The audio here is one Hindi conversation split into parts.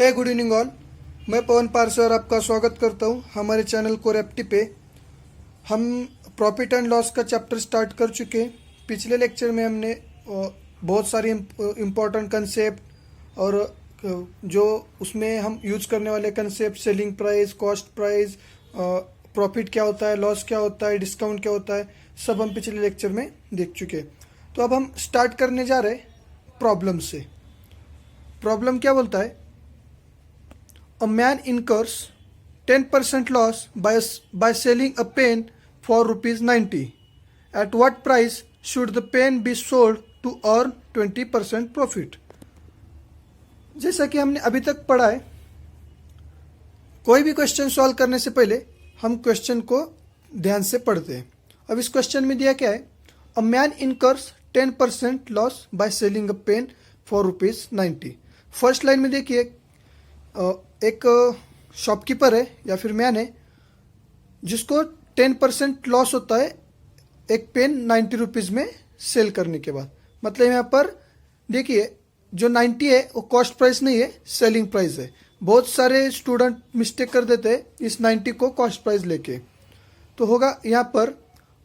हे गुड इवनिंग ऑल। मैं पवन पारसे और आपका स्वागत करता हूं हमारे चैनल कोरेप्टी पे। हम प्रॉफिट एंड लॉस का चैप्टर स्टार्ट कर चुके हैं। पिछले लेक्चर में हमने बहुत सारी इम्पोर्टेंट कंसेप्ट और जो उसमें हम यूज करने वाले concept, selling price, cost price, profit क्या होता है, लॉस क्या होता है, डिस्काउंट क्या होता है, सब हम पिछले लेक्चर में देख चुके हैं। तो अब हम स्टार्ट करने जा रहे हैं प्रॉब्लम से। प्रॉब्लम क्या बोलता है? A man incurs 10% loss by selling a pen for ₹90. At what price should the pen be sold to earn 20% profit? जैसा कि हमने अभी तक पढ़ा है, कोई भी क्वेश्चन सॉल्व करने से पहले हम क्वेश्चन को ध्यान से पढ़ते हैं। अब इस क्वेश्चन में दिया क्या है? A man incurs 10% loss by selling a pen for ₹90. First line में देखिए, एक शॉपकीपर है या फिर मैन है जिसको 10% लॉस होता है एक पेन 90 रुपीज़ में सेल करने के बाद। मतलब यहाँ पर देखिए, जो 90 है वो कॉस्ट प्राइस नहीं है, सेलिंग प्राइस है। बहुत सारे स्टूडेंट मिस्टेक कर देते हैं इस 90 को कॉस्ट प्राइस लेके। तो होगा यहाँ पर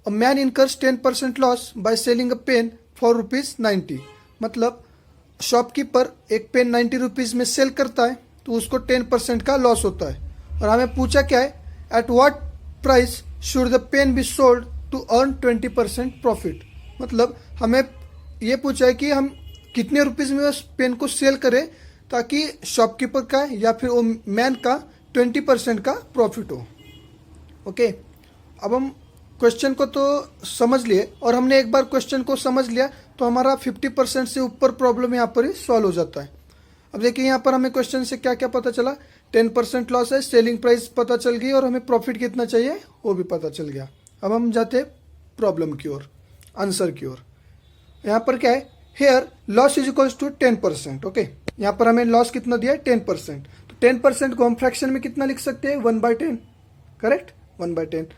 a man incurs 10% loss by selling a pen for ₹90। मतलब शॉपकीपर एक पेन 90 रुपीज़ में सेल करता है तो उसको 10% का लॉस होता है। और हमें पूछा क्या है? At what price should the pen be sold to earn 20% profit. मतलब हमें ये पूछा है कि हम कितने रुपीज़ में उस पेन को सेल करें ताकि शॉपकीपर का या फिर वो मैन का 20% का प्रॉफिट हो। ओके, अब हम क्वेश्चन को तो समझ लिए, और हमने एक बार क्वेश्चन को समझ लिया तो हमारा 50% से ऊपर प्रॉब्लम यहाँ पर ही सॉल्व हो जाता है। अब देखिए यहाँ पर हमें क्वेश्चन से क्या क्या पता चला। 10% लॉस है, सेलिंग प्राइस पता चल गई, और हमें प्रॉफिट कितना चाहिए वो भी पता चल गया। अब हम जाते प्रॉब्लम की ओर, आंसर की ओर। यहाँ पर क्या है? Here loss is equals to 10%। Okay, यहाँ पर हमें लॉस कितना दिया है? 10%। तो 10% को हम फ्रैक्शन में कितना लिख सकते हैं? 1/10। करेक्ट, 1/10।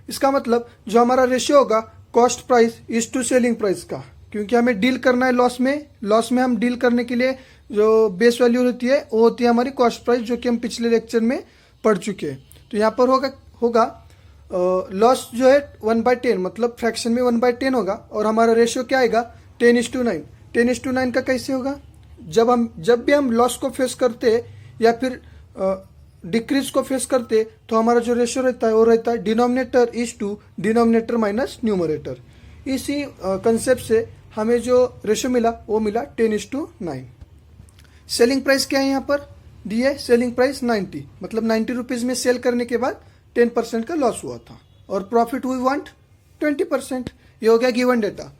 इसका मतलब जो हमारा रेशियो होगा cost price is to selling price का, क्योंकि हमें डील करना है लॉस में। लॉस में हम डील करने के लिए जो बेस वैल्यू होती है वो होती है हमारी कॉस्ट प्राइस, जो कि हम पिछले लेक्चर में पढ़ चुके हैं। तो यहाँ पर होगा लॉस जो है 1/10, मतलब फ्रैक्शन में 1/10 होगा, और हमारा रेशियो क्या आएगा? 10:9। 10:9 का कैसे होगा? जब भी हम लॉस को फेस करते हैं या फिर डिक्रीज को फेस करते तो हमारा जो रेशियो रहता है वो रहता है denominator is to denominator minus numerator. इसी कंसेप्ट से हमें जो रेशियो मिला वो मिला 10:9। सेलिंग प्राइस क्या है? यहाँ पर दी है सेलिंग प्राइस 90, मतलब 90 रुपीज़ में सेल करने के बाद 10% का लॉस हुआ था, और प्रॉफिट वी वांट 20%। ये हो गया गिवन डेटा।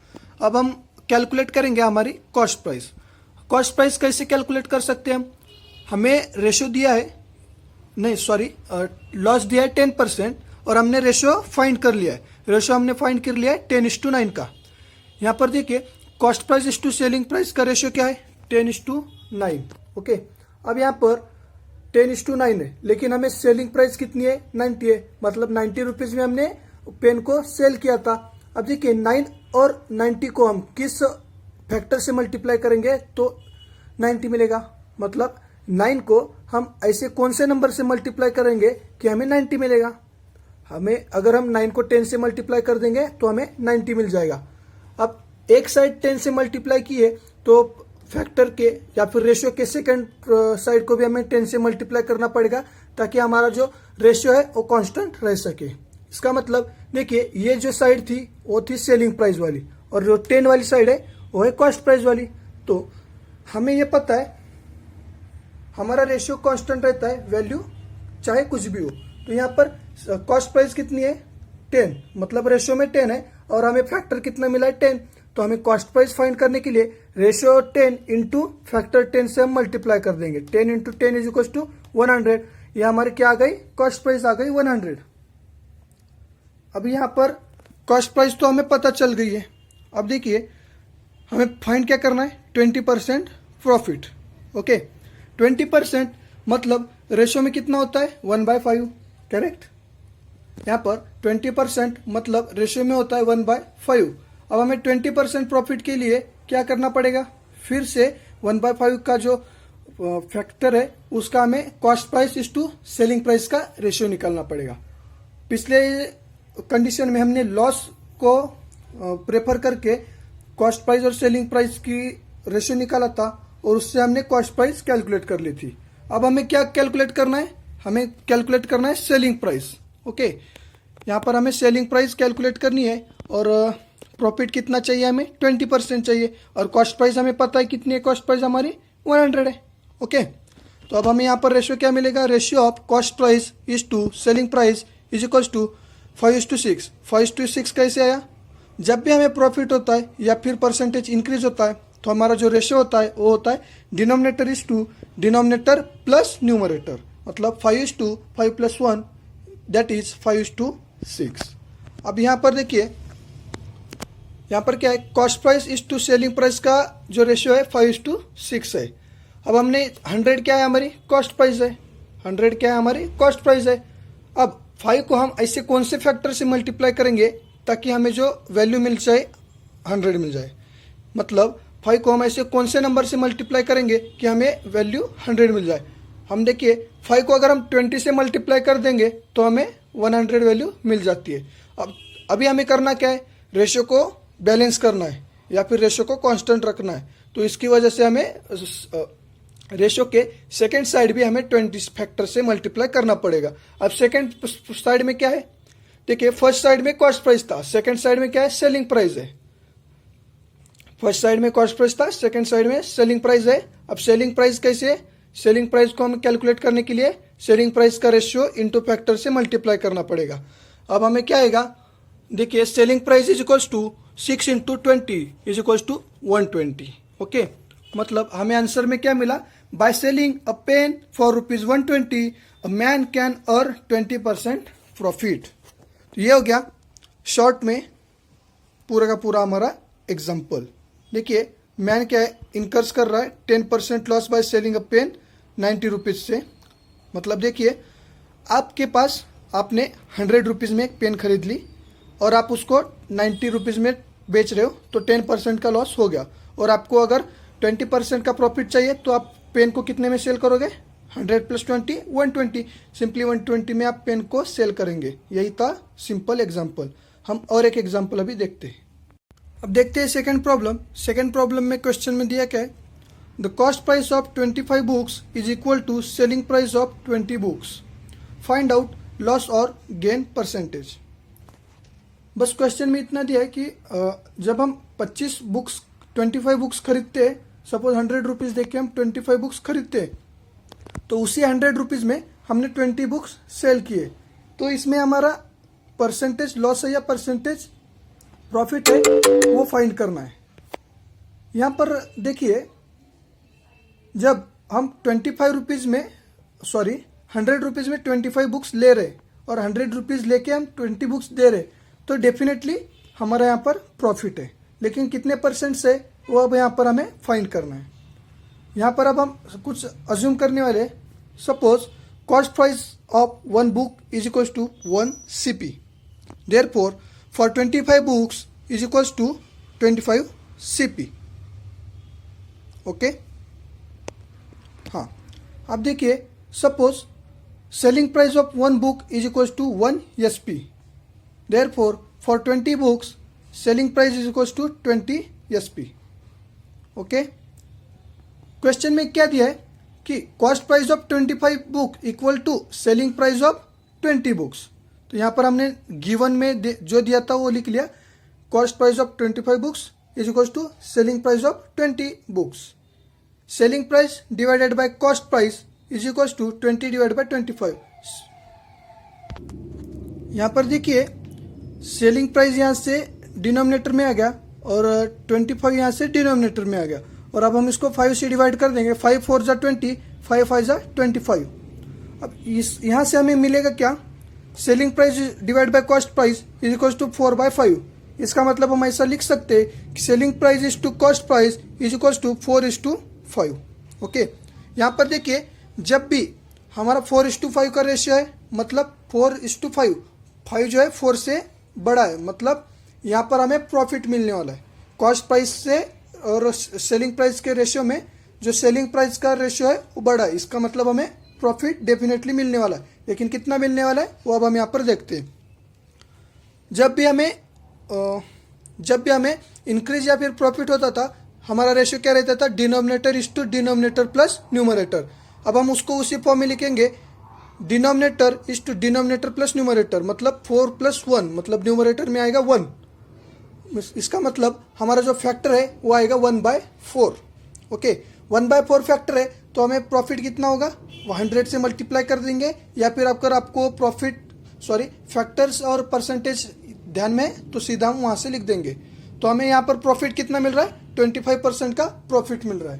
अब हम कैलकुलेट करेंगे हमारी कॉस्ट प्राइस। कॉस्ट प्राइस कैसे कैलकुलेट कर सकते हैं हम? हमें रेशियो दिया है, नहीं सॉरी, लॉस दिया है 10%, और हमने रेशियो फाइंड कर लिया है। रेशियो हमने फाइंड कर लिया है 10:9 का। यहाँ पर देखिए, cost price is to selling price का रेशियो क्या है? 10:9। ओके, अब यहाँ पर 10:9 है, लेकिन हमें सेलिंग प्राइस कितनी है? 90 है। मतलब 90 रुपीज़ में हमने पेन को सेल किया था। अब देखिए 9 और 90 को हम किस फैक्टर से मल्टीप्लाई करेंगे तो 90 मिलेगा। मतलब 9 को हम ऐसे कौन से नंबर से मल्टीप्लाई करेंगे कि हमें 90 मिलेगा? हमें अगर हम 9 को 10 से मल्टीप्लाई कर देंगे तो हमें 90 मिल जाएगा। अब एक साइड 10 से मल्टीप्लाई किए तो फैक्टर के या फिर रेशियो के सेकंड साइड को भी हमें 10 से मल्टीप्लाई करना पड़ेगा, ताकि हमारा जो रेशियो है वो कांस्टेंट रह सके। इसका मतलब देखिए, ये जो साइड थी वो थी सेलिंग प्राइस वाली, और जो 10 वाली साइड है वो है कॉस्ट प्राइस वाली। तो हमें ये पता है हमारा रेशियो कांस्टेंट रहता है, वैल्यू चाहे कुछ भी हो। तो यहाँ पर कॉस्ट प्राइस कितनी है? 10, मतलब रेशियो में 10 है, और हमें फैक्टर कितना मिला है? 10। तो हमें कॉस्ट प्राइस फाइंड करने के लिए रेशियो 10 इंटू फैक्टर 10 से हम मल्टीप्लाई कर देंगे। 10 इंटू 10 इज इक्वल टू 100। ये हमारी क्या आ गई? कॉस्ट प्राइस आ गई 100। अब यहाँ पर कॉस्ट प्राइस तो हमें पता चल गई है। अब देखिए हमें फाइंड क्या करना है? 20% प्रॉफिट। ओके, 20% मतलब रेशियो में कितना होता है? 1/5। करेक्ट, यहाँ पर 20% मतलब रेशियो में होता है 1/5। अब हमें 20% प्रॉफिट के लिए क्या करना पड़ेगा? फिर से 1/5 का जो फैक्टर है उसका हमें cost price is to selling price का रेशियो निकालना पड़ेगा। पिछले कंडीशन में हमने लॉस को प्रेफर करके कॉस्ट प्राइस और सेलिंग प्राइस की रेशियो निकाला था और उससे हमने कॉस्ट प्राइस कैलकुलेट कर ली थी। अब हमें क्या कैलकुलेट करना है, हमें कैलकुलेट करना है सेलिंग प्राइस। ओके, यहाँ पर हमें सेलिंग प्राइस कैलकुलेट करनी है और प्रॉफिट कितना चाहिए, हमें 20% चाहिए और कॉस्ट प्राइस हमें पता है कितनी है, कॉस्ट प्राइस हमारी 100 है। ओके, तो अब हमें यहाँ पर रेशियो क्या मिलेगा, ratio of cost price is to selling price is equals to 5:6। 5:6 कैसे आया, जब भी हमें प्रॉफिट होता है या फिर परसेंटेज इंक्रीज होता है तो हमारा जो रेशियो होता है वो होता है denominator is to denominator plus numerator, मतलब 5:5 + 1 दैट इज 5:6। अब यहाँ पर देखिए, यहाँ पर क्या है, cost price is to selling price का जो रेशियो है 5:6 है। अब हमने 100 क्या है, हमारी कॉस्ट प्राइस है, 100 क्या है, हमारी कॉस्ट प्राइस है। अब 5 को हम ऐसे कौन से फैक्टर से मल्टीप्लाई करेंगे ताकि हमें जो वैल्यू मिल जाए 100 मिल जाए, मतलब 5 को हम ऐसे कौन से नंबर से मल्टीप्लाई करेंगे कि हमें वैल्यू 100 मिल जाए। हम देखिए 5 को अगर हम 20 से मल्टीप्लाई कर देंगे तो हमें 100 वैल्यू मिल जाती है। अब अभी हमें करना क्या है, रेशियो को बैलेंस करना है या फिर रेशियो को कांस्टेंट रखना है। तो इसकी वजह से हमें रेशियो के सेकंड साइड भी हमें 20 फैक्टर से मल्टीप्लाई करना पड़ेगा। अब सेकंड साइड में क्या है, देखिए फर्स्ट साइड में कॉस्ट प्राइस था, सेकंड साइड में क्या है, सेलिंग प्राइस है। फर्स्ट साइड में कॉस्ट प्राइस था, सेकंड साइड में सेलिंग प्राइस है। अब सेलिंग प्राइस कैसे है, सेलिंग प्राइस को हमें कैलकुलेट करने के लिए सेलिंग प्राइस का रेशियो इनटू फैक्टर से मल्टीप्लाई करना पड़ेगा। अब हमें क्या आएगा, देखिए selling price is equals to 6 × 20 is equals to 120। Okay, मतलब हमें आंसर में क्या मिला, by selling a pen for ₹120 a man can earn 20% profit. तो ये हो गया शॉर्ट में पूरा का पूरा हमारा एग्जाम्पल। देखिए मैन क्या है, इनकर्स कर रहा है 10% loss by selling a pen 90 rupees से। मतलब देखिए आपके पास आपने 100 रुपीज़ में एक पेन खरीद ली और आप उसको 90 रुपीज़ में बेच रहे हो तो 10% का लॉस हो गया। और आपको अगर 20% का प्रॉफिट चाहिए तो आप पेन को कितने में सेल करोगे, 100 + 20 120। सिंपली 120 में आप पेन को सेल करेंगे। यही था सिंपल एग्जाम्पल। हम और एक एग्जाम्पल अभी देखते हैं। अब देखते हैं सेकंड प्रॉब्लम। सेकंड प्रॉब्लम में क्वेश्चन में दिया क्या है, the cost price of 25 books is equal to selling price of 20 books, find out loss और गेन परसेंटेज। बस क्वेश्चन में इतना दिया है कि जब हम 25 बुक्स 25 बुक्स खरीदते हैं, सपोज 100 रुपीज़ देके हम 25 बुक्स खरीदते हैं, तो उसी 100 रुपीज़ में हमने 20 बुक्स सेल किए, तो इसमें हमारा परसेंटेज लॉस है या परसेंटेज प्रॉफिट है वो फाइंड करना है। यहाँ पर देखिए जब हम 25 रुपीज़ में 100 रुपीज़ में 25 बुक्स ले रहे और 100 रुपीज़ लेके हम 20 बुक्स दे रहे तो डेफिनेटली हमारा यहाँ पर प्रॉफिट है, लेकिन कितने परसेंट से वो अब यहाँ पर हमें फाइंड करना है। यहाँ पर अब हम कुछ अज्यूम करने वाले, suppose cost price of 1 book is equals to 1 CP, therefore for 25 books is equals to 25 CP। Okay, हाँ अब देखिए suppose selling price of 1 book is equals to 1 SP, therefore for 20 books selling price is equals to 20 SP। Okay, question में क्या दिया है कि cost price of 25 book equal to selling price of 20 books. तो यहाँ पर हमने गिवन में जो दिया था वो लिख लिया, cost price of 25 books is equal to selling price of 20 books. Selling price divided by cost price is equal to 20 divided by 25। यहाँ पर देखिए सेलिंग प्राइस यहाँ से डिनोमिनेटर में आ गया और 25 यहाँ से डिनोमिनेटर में आ गया, और अब हम इसको 5 से डिवाइड कर देंगे। 5 4 = 20, 5 5 = 25। अब इस यहाँ से हमें मिलेगा क्या, selling price divide by cost price is equal to 4/5। इसका मतलब हम ऐसा लिख सकते हैं कि selling price is to cost price is equal to 4:5। Okay, यहाँ पर देखिए जब भी हमारा 4:5 का रेशियो है, मतलब 4:5, 5 जो है 4 से बड़ा है, मतलब यहाँ पर हमें प्रॉफिट मिलने वाला है। कॉस्ट प्राइस से और सेलिंग प्राइस के रेशियो में जो सेलिंग प्राइस का रेशियो है वो बढ़ा है, इसका मतलब हमें प्रॉफिट डेफिनेटली मिलने वाला है। लेकिन कितना मिलने वाला है वो अब हम यहाँ पर देखते हैं। जब भी हमें इंक्रीज या फिर प्रॉफिट होता था, हमारा रेशियो क्या रहता था, denominator is to denominator plus numerator. अब हम उसको उसी फॉर्म में लिखेंगे, denominator is to denominator plus numerator, मतलब 4 + 1, मतलब न्यूमरेटर में आएगा 1। इसका मतलब हमारा जो फैक्टर है वो आएगा 1/4। ओके, 1/4 फैक्टर है तो हमें प्रॉफिट कितना होगा, 100 से मल्टीप्लाई कर देंगे, या फिर अगर आपको फैक्टर्स और परसेंटेज ध्यान में तो सीधा हम वहाँ से लिख देंगे। तो हमें यहाँ पर प्रॉफिट कितना मिल रहा है, 25% का प्रॉफिट मिल रहा है।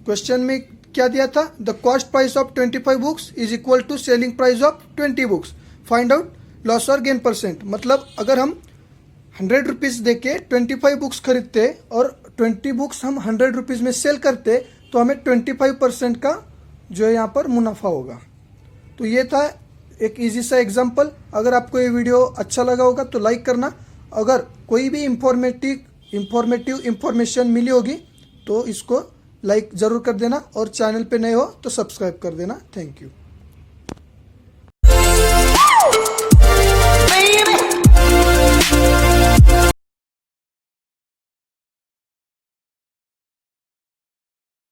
क्वेश्चन में क्या दिया था, the cost price of 25 books is equal to selling price of 20 books, find out loss और गेन परसेंट। मतलब अगर हम 100 रुपीज़ दे के 25 बुक्स खरीदते और 20 बुक्स हम 100 रुपीज़ में सेल करते तो हमें 25% का जो है यहाँ पर मुनाफा होगा। तो ये था एक इजी सा एग्जाम्पल। अगर आपको ये वीडियो अच्छा लगा होगा तो लाइक करना। अगर कोई भी इंफॉर्मेटिव इंफॉर्मेशन मिली होगी तो इसको लाइक ज़रूर कर देना, और चैनल पे नए हो तो सब्सक्राइब कर देना। Thank you.